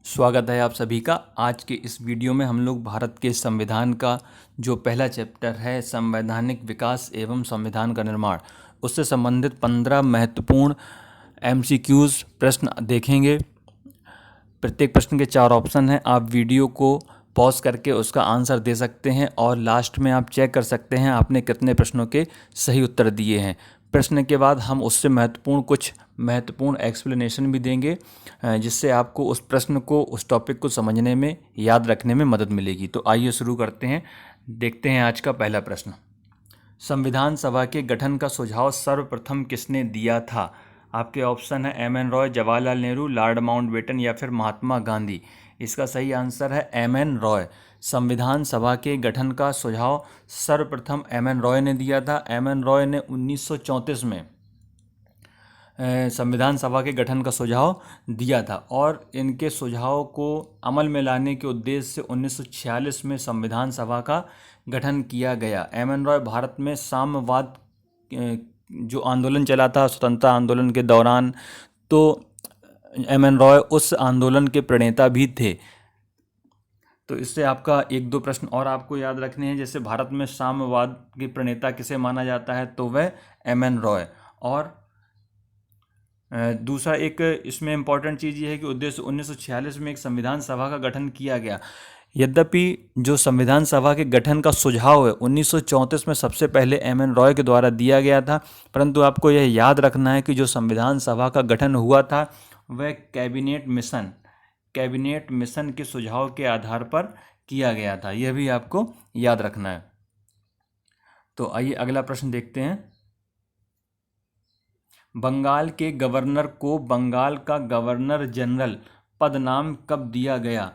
स्वागत है आप सभी का। आज के इस वीडियो में हम लोग भारत के संविधान का जो पहला चैप्टर है संवैधानिक विकास एवं संविधान का निर्माण, उससे संबंधित 15 महत्वपूर्ण एमसीक्यूज़ प्रश्न देखेंगे। प्रत्येक प्रश्न के 4 ऑप्शन हैं। आप वीडियो को पॉज करके उसका आंसर दे सकते हैं और लास्ट में आप चेक कर सकते हैं आपने कितने प्रश्नों के सही उत्तर दिए हैं। प्रश्न के बाद हम उससे कुछ महत्वपूर्ण एक्सप्लेनेशन भी देंगे, जिससे आपको उस प्रश्न को, उस टॉपिक को समझने में, याद रखने में मदद मिलेगी। तो आइए शुरू करते हैं। देखते हैं आज का पहला प्रश्न। संविधान सभा के गठन का सुझाव सर्वप्रथम किसने दिया था? आपके ऑप्शन है M.N.. Roy, Jawaharlal Nehru, Lord Mountbatten या फिर महात्मा गांधी। इसका सही आंसर है एम.एन. रॉय। संविधान सभा के गठन का सुझाव सर्वप्रथम एम.एन. रॉय ने दिया था। एम.एन. रॉय ने 1934 में संविधान सभा के गठन का सुझाव दिया था और इनके सुझाव को अमल में लाने के उद्देश्य से 1946 में संविधान सभा का गठन किया गया। एम.एन. रॉय भारत में साम्यवाद जो आंदोलन चला था स्वतंत्रता आंदोलन के दौरान, तो एम.एन. रॉय उस आंदोलन के प्रणेता भी थे। तो इससे आपका एक दो प्रश्न और आपको याद रखने हैं। जैसे भारत में साम्यवाद के प्रणेता किसे माना जाता है, तो वह एम.एन. रॉय। और दूसरा एक इसमें इम्पॉर्टेंट चीज़ ये है कि उद्देश्य 1946 में एक संविधान सभा का गठन किया गया। यद्यपि जो संविधान सभा के गठन का सुझाव है 1934 में सबसे पहले एम.एन. रॉय के द्वारा दिया गया था, परंतु आपको यह याद रखना है कि जो संविधान सभा का गठन हुआ था वह कैबिनेट मिशन के सुझाव के आधार पर किया गया था। यह भी आपको याद रखना है। तो आइए अगला प्रश्न देखते हैं। बंगाल के गवर्नर को बंगाल का गवर्नर जनरल पदनाम कब दिया गया?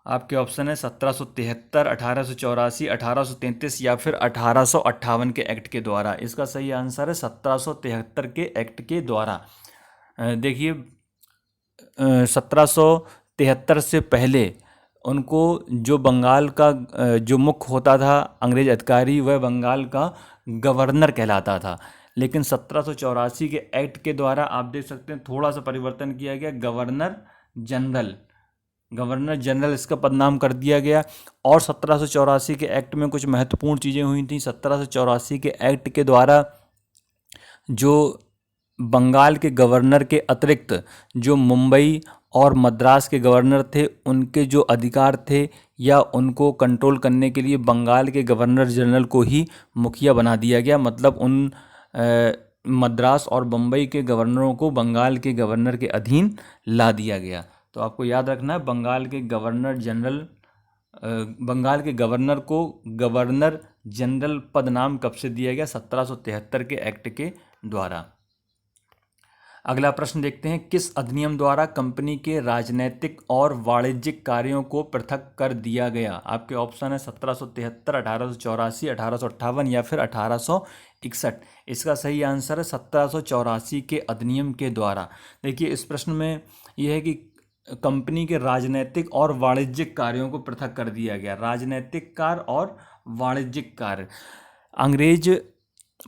आपके ऑप्शन है 1773, 1884, 1833 या फिर 1858 के एक्ट के द्वारा। इसका सही आंसर है 1773 के एक्ट के द्वारा। देखिए, 1773 से पहले उनको जो बंगाल का जो मुख्य होता था अंग्रेज अधिकारी, वह बंगाल का गवर्नर कहलाता था। लेकिन 1784 के एक्ट के द्वारा आप देख सकते हैं थोड़ा सा परिवर्तन किया गया, गवर्नर जनरल इसका पदनाम कर दिया गया। और 1784 के एक्ट में कुछ महत्वपूर्ण चीज़ें हुई थी। 1784 के एक्ट के द्वारा जो बंगाल के गवर्नर के अतिरिक्त जो मुंबई और मद्रास के गवर्नर थे, उनके जो अधिकार थे या उनको कंट्रोल करने के लिए बंगाल के गवर्नर जनरल को ही मुखिया बना दिया गया। मतलब उन मद्रास और बम्बई के गवर्नरों को बंगाल के गवर्नर के अधीन ला दिया गया। तो आपको याद रखना है बंगाल के गवर्नर को गवर्नर जनरल पदनाम कब से दिया गया? 1773 के एक्ट के द्वारा। अगला प्रश्न देखते हैं। किस अधिनियम द्वारा कंपनी के राजनैतिक और वाणिज्यिक कार्यों को पृथक कर दिया गया? आपके ऑप्शन है 1773, 1884, 1858 या फिर 1861। इसका सही आंसर है 1784 के अधिनियम के द्वारा। देखिए, इस प्रश्न में यह है कि कंपनी के राजनैतिक और वाणिज्यिक कार्यों को पृथक कर दिया गया। राजनैतिक कार्य और वाणिज्यिक कार्य। अंग्रेज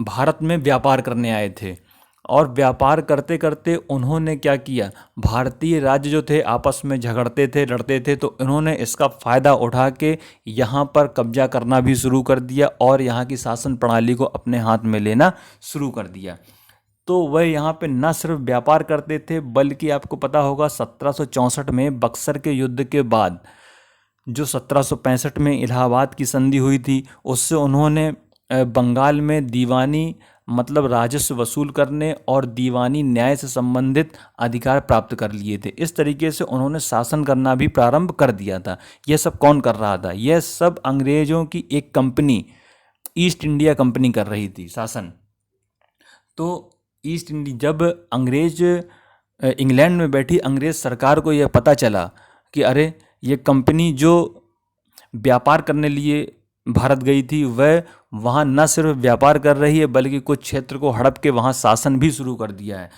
भारत में व्यापार करने आए थे और व्यापार करते करते उन्होंने क्या किया, भारतीय राज्य जो थे आपस में झगड़ते थे, लड़ते थे, तो इन्होंने इसका फ़ायदा उठा के यहाँ पर कब्जा करना भी शुरू कर दिया और यहाँ की शासन प्रणाली को अपने हाथ में लेना शुरू कर दिया। तो वह यहाँ पे न सिर्फ व्यापार करते थे, बल्कि आपको पता होगा 1764 में बक्सर के युद्ध के बाद जो 1765 में इलाहाबाद की संधि हुई थी, उससे उन्होंने बंगाल में दीवानी मतलब राजस्व वसूल करने और दीवानी न्याय से संबंधित अधिकार प्राप्त कर लिए थे। इस तरीके से उन्होंने शासन करना भी प्रारंभ कर दिया था। यह सब कौन कर रहा था? यह सब अंग्रेजों की एक कंपनी, ईस्ट इंडिया कंपनी कर रही थी शासन। तो ईस्ट इंडिया, जब अंग्रेज इंग्लैंड में बैठी अंग्रेज सरकार को यह पता चला कि अरे, ये कंपनी जो व्यापार करने लिए भारत गई थी, वह वहाँ न सिर्फ व्यापार कर रही है बल्कि कुछ क्षेत्र को हड़प के वहाँ शासन भी शुरू कर दिया है।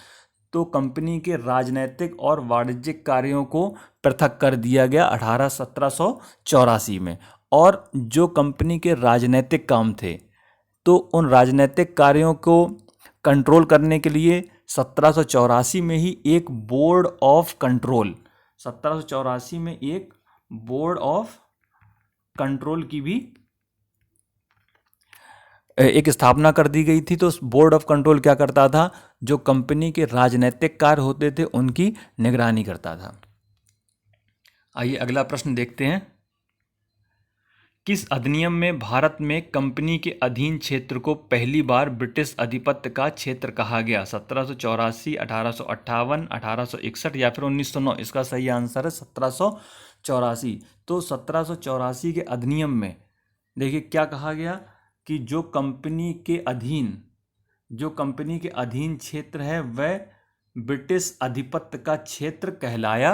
तो कंपनी के राजनैतिक और वाणिज्यिक कार्यों को पृथक कर दिया गया 1784 में। और जो कंपनी के राजनैतिक काम थे, तो उन राजनैतिक कार्यों को कंट्रोल करने के लिए 1784 में ही एक बोर्ड ऑफ कंट्रोल 1784 में एक बोर्ड ऑफ कंट्रोल की भी एक स्थापना कर दी गई थी। तो बोर्ड ऑफ कंट्रोल क्या करता था, जो कंपनी के राजनीतिक कार्य होते थे उनकी निगरानी करता था। आइए अगला प्रश्न देखते हैं। किस अधिनियम में भारत में कंपनी के अधीन क्षेत्र को पहली बार ब्रिटिश आधिपत्य का क्षेत्र कहा गया? 1784, 1858, 1861 या फिर 1909? इसका सही आंसर है 1784। तो 1784 के अधिनियम में देखिए क्या कहा गया कि जो कंपनी के अधीन क्षेत्र है वह ब्रिटिश आधिपत्य का क्षेत्र कहलाया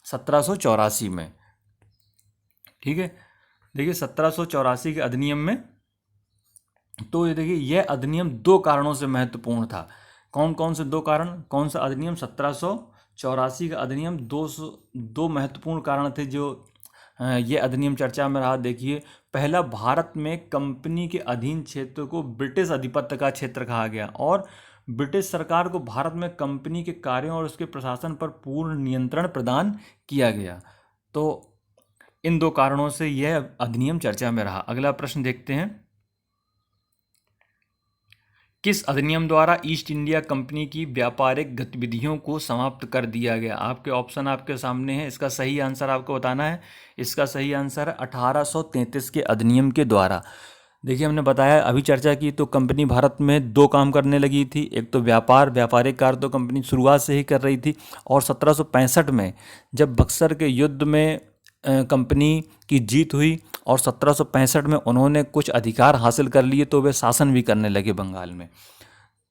1784 में। ठीक है, देखिए 1784 के अधिनियम में, तो ये देखिए यह अधिनियम दो कारणों से महत्वपूर्ण था। कौन कौन से दो कारण? कौन सा अधिनियम? 1784 का अधिनियम। दो महत्वपूर्ण कारण थे जो ये अधिनियम चर्चा में रहा। देखिए, पहला, भारत में कंपनी के अधीन क्षेत्र को ब्रिटिश आधिपत्य का क्षेत्र कहा गया और ब्रिटिश सरकार को भारत में कंपनी के कार्यों और उसके प्रशासन पर पूर्ण नियंत्रण प्रदान किया गया। तो इन दो कारणों से यह अधिनियम चर्चा में रहा। अगला प्रश्न देखते हैं। किस अधिनियम द्वारा ईस्ट इंडिया कंपनी की व्यापारिक गतिविधियों को समाप्त कर दिया गया? आपके ऑप्शन आपके सामने हैं, इसका सही आंसर आपको बताना है। इसका सही आंसर है 1833 के अधिनियम के द्वारा। देखिए, हमने बताया, अभी चर्चा की, तो कंपनी भारत में दो काम करने लगी थी। एक तो व्यापारिक कार्य तो कंपनी शुरुआत से ही कर रही थी, और 1765 में जब बक्सर के युद्ध में कंपनी की जीत हुई और 1765 में उन्होंने कुछ अधिकार हासिल कर लिए, तो वे शासन भी करने लगे बंगाल में।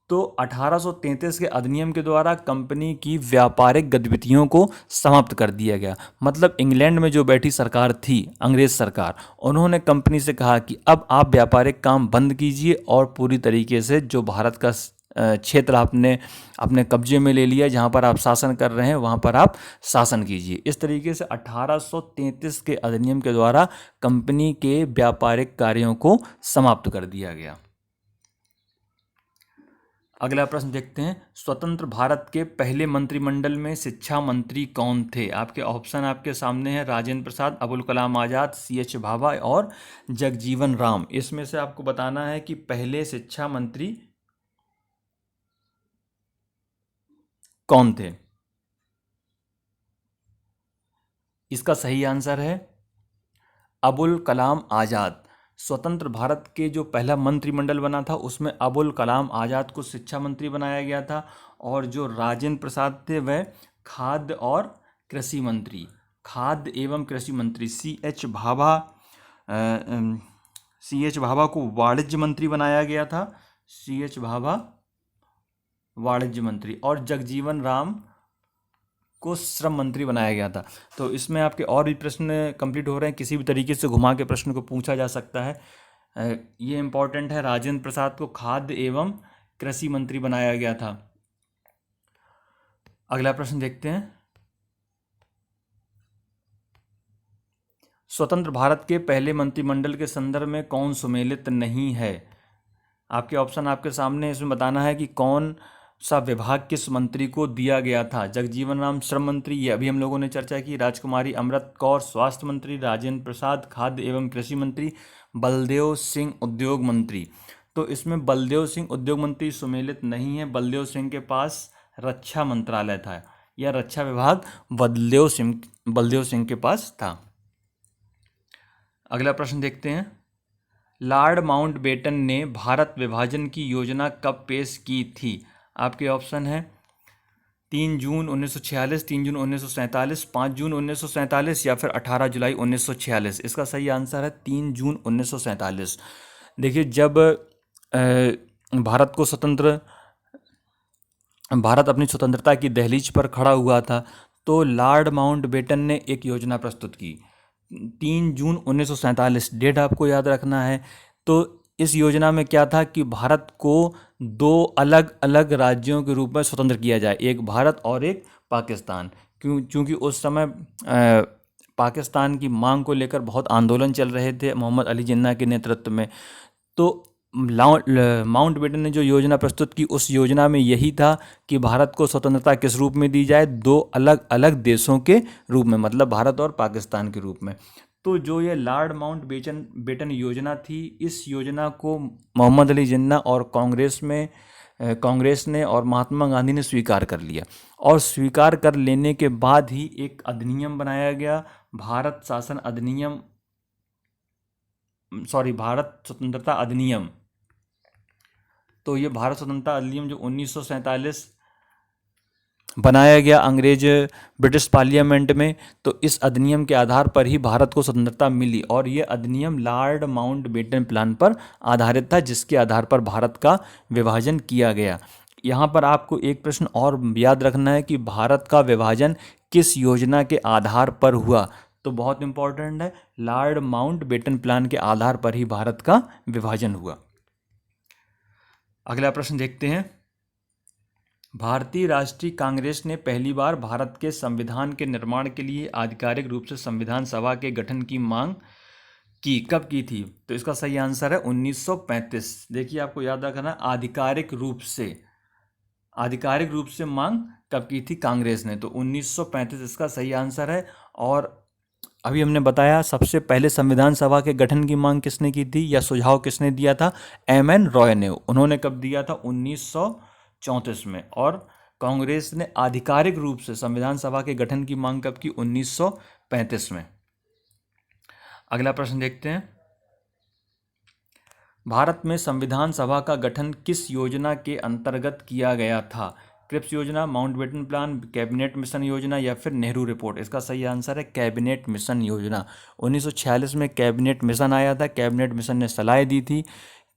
तो 1833 के अधिनियम के द्वारा कंपनी की व्यापारिक गतिविधियों को समाप्त कर दिया गया। मतलब इंग्लैंड में जो बैठी सरकार थी, अंग्रेज सरकार, उन्होंने कंपनी से कहा कि अब आप व्यापारिक काम बंद कीजिए और पूरी तरीके से जो भारत का क्षेत्र आपने अपने कब्जे में ले लिया, जहाँ पर आप शासन कर रहे हैं वहाँ पर आप शासन कीजिए। इस तरीके से 1833 के अधिनियम के द्वारा कंपनी के व्यापारिक कार्यों को समाप्त कर दिया गया। अगला प्रश्न देखते हैं। स्वतंत्र भारत के पहले मंत्रिमंडल में शिक्षा मंत्री कौन थे? आपके ऑप्शन आपके सामने हैं। राजेंद्र प्रसाद, अबुल कलाम आज़ाद, CH भाभा और जगजीवन राम। इसमें से आपको बताना है कि पहले शिक्षा मंत्री कौन थे। इसका सही आंसर है अबुल कलाम आज़ाद। स्वतंत्र भारत के जो पहला मंत्रिमंडल बना था उसमें अबुल कलाम आज़ाद को शिक्षा मंत्री बनाया गया था, और जो राजेंद्र प्रसाद थे वह खाद्य और कृषि मंत्री, खाद्य एवं कृषि मंत्री। CH भाभा को वाणिज्य मंत्री बनाया गया था। CH भाभा वाणिज्य मंत्री, और जगजीवन राम को श्रम मंत्री बनाया गया था। तो इसमें आपके और भी प्रश्न कंप्लीट हो रहे हैं, किसी भी तरीके से घुमा के प्रश्न को पूछा जा सकता है। ये इंपॉर्टेंट है, राजेंद्र प्रसाद को खाद्य एवं कृषि मंत्री बनाया गया था। अगला प्रश्न देखते हैं। स्वतंत्र भारत के पहले मंत्रिमंडल के संदर्भ में कौन सुमेलित नहीं है? आपके ऑप्शन आपके सामने, इसमें बताना है कि कौन सा विभाग किस मंत्री को दिया गया था। जगजीवन राम श्रम मंत्री, ये अभी हम लोगों ने चर्चा की। राजकुमारी अमृत कौर स्वास्थ्य मंत्री, राजेंद्र प्रसाद खाद्य एवं कृषि मंत्री, बलदेव सिंह उद्योग मंत्री। तो इसमें बलदेव सिंह उद्योग मंत्री सुमेलित नहीं है। बलदेव सिंह के पास रक्षा मंत्रालय था, या रक्षा विभाग बलदेव सिंह के पास था। अगला प्रश्न देखते हैं। लॉर्ड माउंटबेटन ने भारत विभाजन की योजना कब पेश की थी? आपके ऑप्शन है 3 जून 1946, 3 जून 1947, 5 जून 1947 या फिर 18 जुलाई 1946। इसका सही आंसर है 3 जून 1947। देखिए, जब भारत अपनी स्वतंत्रता की दहलीज पर खड़ा हुआ था, तो लॉर्ड माउंटबेटन ने एक योजना प्रस्तुत की। 3 जून 1947 डेट आपको याद रखना है। तो इस योजना में क्या था कि भारत को दो अलग अलग राज्यों के रूप में स्वतंत्र किया जाए, एक भारत और एक पाकिस्तान। क्योंकि उस समय पाकिस्तान की मांग को लेकर बहुत आंदोलन चल रहे थे मोहम्मद अली जिन्ना के नेतृत्व में। तो माउंटबेटन ने जो योजना प्रस्तुत की, उस योजना में यही था कि भारत को स्वतंत्रता किस रूप में दी जाए, दो अलग अलग देशों के रूप में, मतलब भारत और पाकिस्तान के रूप में। तो जो ये लॉर्ड माउंटबेटन बेटन योजना थी, इस योजना को मोहम्मद अली जिन्ना और कांग्रेस ने और महात्मा गांधी ने स्वीकार कर लिया, और स्वीकार कर लेने के बाद ही एक अधिनियम बनाया गया, भारत शासन अधिनियम, भारत स्वतंत्रता अधिनियम। तो ये भारत स्वतंत्रता अधिनियम जो 1947 बनाया गया ब्रिटिश पार्लियामेंट में, तो इस अधिनियम के आधार पर ही भारत को स्वतंत्रता मिली, और ये अधिनियम लॉर्ड माउंटबेटन प्लान पर आधारित था, जिसके आधार पर भारत का विभाजन किया गया। यहाँ पर आपको एक प्रश्न और याद रखना है कि भारत का विभाजन किस योजना के आधार पर हुआ, तो बहुत इंपॉर्टेंट है, लॉर्ड माउंटबेटन प्लान के आधार पर ही भारत का विभाजन हुआ। अगला प्रश्न देखते हैं। भारतीय राष्ट्रीय कांग्रेस ने पहली बार भारत के संविधान के निर्माण के लिए आधिकारिक रूप से संविधान सभा के गठन की मांग की, कब की थी, तो इसका सही आंसर है 1935। देखिए आपको याद रखना, आधिकारिक रूप से मांग कब की थी कांग्रेस ने, तो 1935 इसका सही आंसर है। और अभी हमने बताया सबसे पहले संविधान सभा के गठन की मांग किसने की थी या सुझाव किसने दिया था, एम.एन. रॉय ने। उन्होंने कब दिया था, 1934 में। और कांग्रेस ने आधिकारिक रूप से संविधान सभा के गठन की मांग कब की, 1935 में। अगला प्रश्न देखते हैं। भारत में संविधान सभा का गठन किस योजना के अंतर्गत किया गया था, क्रिप्स योजना, माउंटबेटन प्लान, कैबिनेट मिशन योजना या फिर नेहरू रिपोर्ट। इसका सही आंसर है कैबिनेट मिशन योजना। 1946 में कैबिनेट मिशन आया था। कैबिनेट मिशन ने सलाह दी थी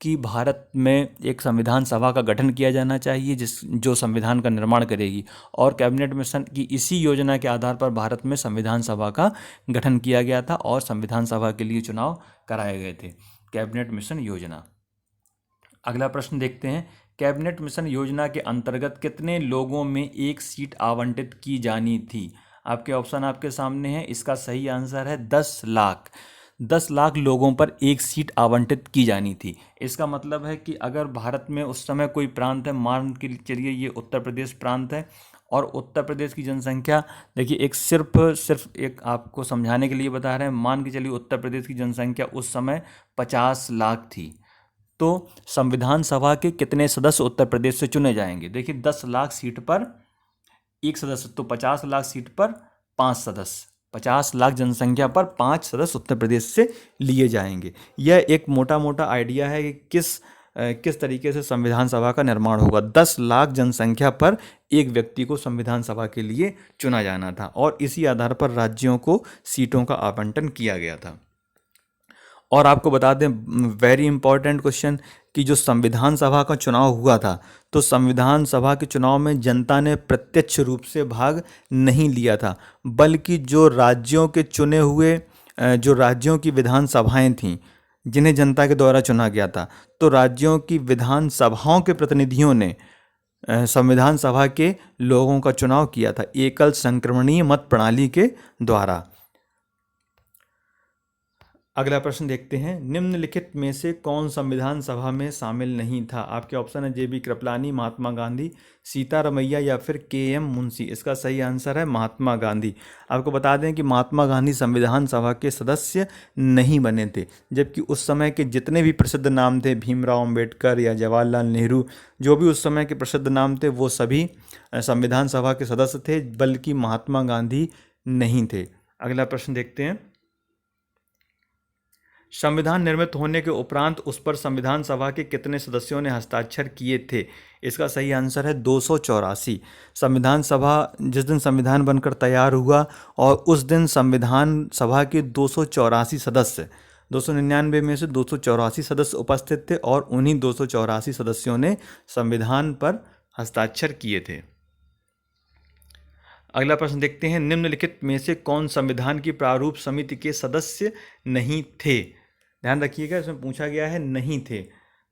कि भारत में एक संविधान सभा का गठन किया जाना चाहिए जो संविधान का निर्माण करेगी, और कैबिनेट मिशन की इसी योजना के आधार पर भारत में संविधान सभा का गठन किया गया था और संविधान सभा के लिए चुनाव कराए गए थे, कैबिनेट मिशन योजना। अगला प्रश्न देखते हैं। कैबिनेट मिशन योजना के अंतर्गत कितने लोगों में एक सीट आवंटित की जानी थी, आपके ऑप्शन आपके सामने हैं। इसका सही आंसर है 10 लाख। 10 लाख लोगों पर एक सीट आवंटित की जानी थी। इसका मतलब है कि अगर भारत में उस समय कोई प्रांत है, मान के चलिए ये उत्तर प्रदेश प्रांत है, और उत्तर प्रदेश की जनसंख्या, देखिए एक सिर्फ एक आपको समझाने के लिए बता रहे हैं, मान के चलिए उत्तर प्रदेश की जनसंख्या उस समय 50 लाख थी, तो संविधान सभा के कितने सदस्य उत्तर प्रदेश से चुने जाएंगे। देखिए 10 लाख सीट पर एक सदस्य, तो 50 लाख सीट पर 5 सदस्य, 50 लाख जनसंख्या पर 5 सदस्य उत्तर प्रदेश से लिए जाएंगे। यह एक मोटा मोटा आइडिया है कि किस तरीके से संविधान सभा का निर्माण होगा। 10 लाख जनसंख्या पर एक व्यक्ति को संविधान सभा के लिए चुना जाना था, और इसी आधार पर राज्यों को सीटों का आवंटन किया गया था। और आपको बता दें, वेरी इंपॉर्टेंट क्वेश्चन, कि जो संविधान सभा का चुनाव हुआ था, तो संविधान सभा के चुनाव में जनता ने प्रत्यक्ष रूप से भाग नहीं लिया था, बल्कि जो राज्यों के चुने हुए जो राज्यों की विधान सभाएं थीं जिन्हें जनता के द्वारा चुना गया था, तो राज्यों की विधान सभाओं के प्रतिनिधियों ने संविधान सभा के लोगों का चुनाव किया था एकल संक्रमणीय मत प्रणाली के द्वारा। अगला प्रश्न देखते हैं। निम्नलिखित में से कौन संविधान सभा में शामिल नहीं था, आपके ऑप्शन है जे.बी. कृपलानी, महात्मा गांधी, सीतारमैया या फिर के.एम. मुंशी। इसका सही आंसर है महात्मा गांधी। आपको बता दें कि महात्मा गांधी संविधान सभा के सदस्य नहीं बने थे, जबकि उस समय के जितने भी प्रसिद्ध नाम थे, भीमराव अम्बेडकर या जवाहरलाल नेहरू, जो भी उस समय के प्रसिद्ध नाम थे, वो सभी संविधान सभा के सदस्य थे, बल्कि महात्मा गांधी नहीं थे। अगला प्रश्न देखते हैं। संविधान निर्मित होने के उपरांत उस पर संविधान सभा के कितने सदस्यों ने हस्ताक्षर किए थे, इसका सही आंसर है 284। संविधान सभा जिस दिन संविधान बनकर तैयार हुआ, और उस दिन संविधान सभा के 284 सदस्य, 299 में से 284 सदस्य उपस्थित थे, और उन्हीं 284 सदस्यों ने संविधान पर हस्ताक्षर किए थे। अगला प्रश्न देखते हैं। निम्नलिखित में से कौन संविधान की प्रारूप समिति के सदस्य नहीं थे, ध्यान रखिएगा, इसमें पूछा गया है नहीं थे,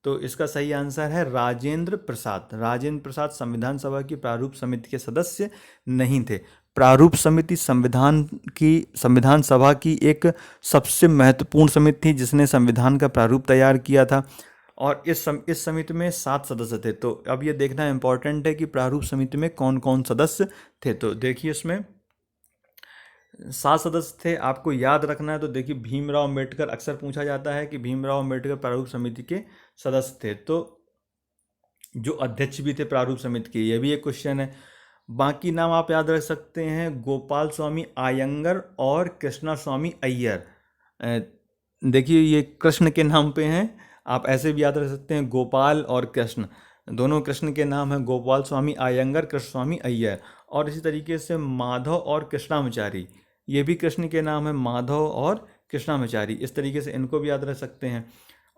तो इसका सही आंसर है राजेंद्र प्रसाद। राजेंद्र प्रसाद संविधान सभा की प्रारूप समिति के सदस्य नहीं थे। प्रारूप समिति संविधान सभा की एक सबसे महत्वपूर्ण समिति थी, जिसने संविधान का प्रारूप तैयार किया था। और इस समिति में 7 सदस्य थे। तो अब ये देखना इम्पोर्टेंट है कि प्रारूप समिति में कौन कौन सदस्य थे। तो देखिए इसमें 7 सदस्य थे, आपको याद रखना है। तो देखिए भीमराव अम्बेडकर, अक्सर पूछा जाता है कि भीमराव अम्बेडकर प्रारूप समिति के सदस्य थे। तो जो अध्यक्ष भी थे प्रारूप समिति के, ये भी एक क्वेश्चन है। बाकी नाम आप याद रख सकते हैं, गोपाल स्वामी आयंगर और कृष्णा स्वामी अय्यर। देखिए ये कृष्ण के नाम पे हैं, आप ऐसे भी याद रख सकते हैं, गोपाल और कृष्ण, दोनों कृष्ण के नाम हैं, गोपाल स्वामी आयंगर, कृष्ण स्वामी अय्यर। और इसी तरीके से माधव और कृष्णामचारी, ये भी कृष्ण के नाम है, माधव और कृष्णामचारी। इस तरीके से इनको भी याद रख सकते हैं।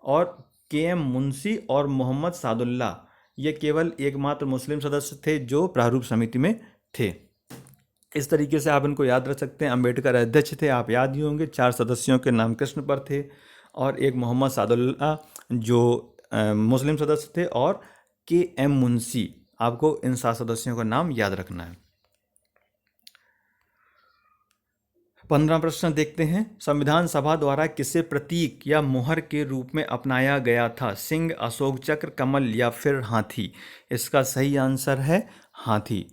और के.एम. मुंशी और मोहम्मद सादुल्ला, ये केवल एकमात्र मुस्लिम सदस्य थे जो प्रारूप समिति में थे। इस तरीके से आप इनको याद रख सकते हैं। अम्बेडकर अध्यक्ष थे, आप याद ही होंगे। 4 सदस्यों के नाम कृष्ण पर थे, और एक मोहम्मद सादुल्ला जो मुस्लिम सदस्य थे, और के.एम. मुंशी। आपको इन 7 सदस्यों का नाम याद रखना है। 15 प्रश्न देखते हैं। संविधान सभा द्वारा किसे प्रतीक या मुहर के रूप में अपनाया गया था? सिंह, अशोक चक्र, कमल या फिर हाथी? इसका सही आंसर है हाथी।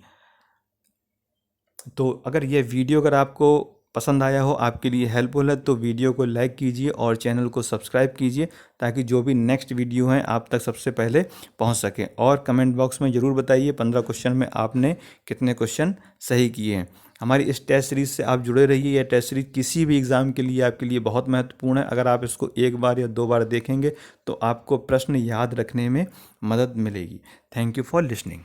तो अगर ये वीडियो अगर आपको पसंद आया हो, आपके लिए हेल्पफुल है, तो वीडियो को लाइक कीजिए और चैनल को सब्सक्राइब कीजिए, ताकि जो भी नेक्स्ट वीडियो हैं आप तक सबसे पहले पहुंच सकें। और कमेंट बॉक्स में ज़रूर बताइए 15 क्वेश्चन में आपने कितने क्वेश्चन सही किए हैं। हमारी इस टेस्ट सीरीज़ से आप जुड़े रहिए। यह टेस्ट सीरीज़ किसी भी एग्ज़ाम के लिए आपके लिए बहुत महत्वपूर्ण है। अगर आप इसको 1 बार या 2 बार देखेंगे तो आपको प्रश्न याद रखने में मदद मिलेगी। Thank you for listening.